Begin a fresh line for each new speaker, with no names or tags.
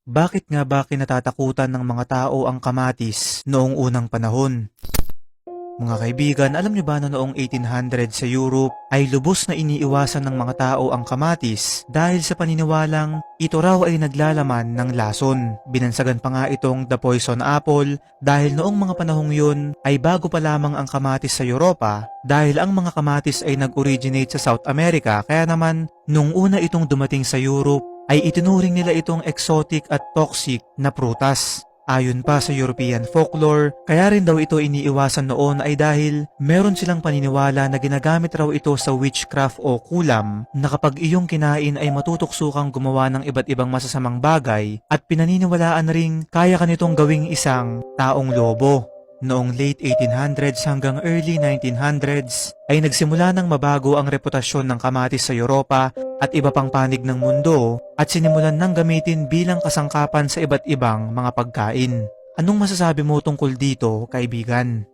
Bakit nga ba kinatatakutan ng mga tao ang kamatis noong unang panahon? Mga kaibigan, alam niyo ba na noong 1800 sa Europe ay lubos na iniiwasan ng mga tao ang kamatis dahil sa paniniwalang ito raw ay naglalaman ng lason. Binansagan pa nga itong the poison apple dahil noong mga panahong yun ay bago pa lamang ang kamatis sa Europa dahil ang mga kamatis ay nag-originate sa South America, kaya naman nung una itong dumating sa Europe ay itinuring nila itong exotic at toxic na prutas. Ayon pa sa European folklore, kaya rin daw ito iniiwasan noon ay dahil meron silang paniniwala na ginagamit raw ito sa witchcraft o kulam na kapag iyong kinain ay matutokso kang gumawa ng iba't ibang masasamang bagay at pinaniniwalaan ring kaya ka nitong gawing isang taong lobo. Noong late 1800s hanggang early 1900s ay nagsimula ng mabago ang reputasyon ng kamatis sa Europa at iba pang panig ng mundo at sinimulan ng gamitin bilang kasangkapan sa iba't ibang mga pagkain. Anong masasabi mo tungkol dito, kaibigan?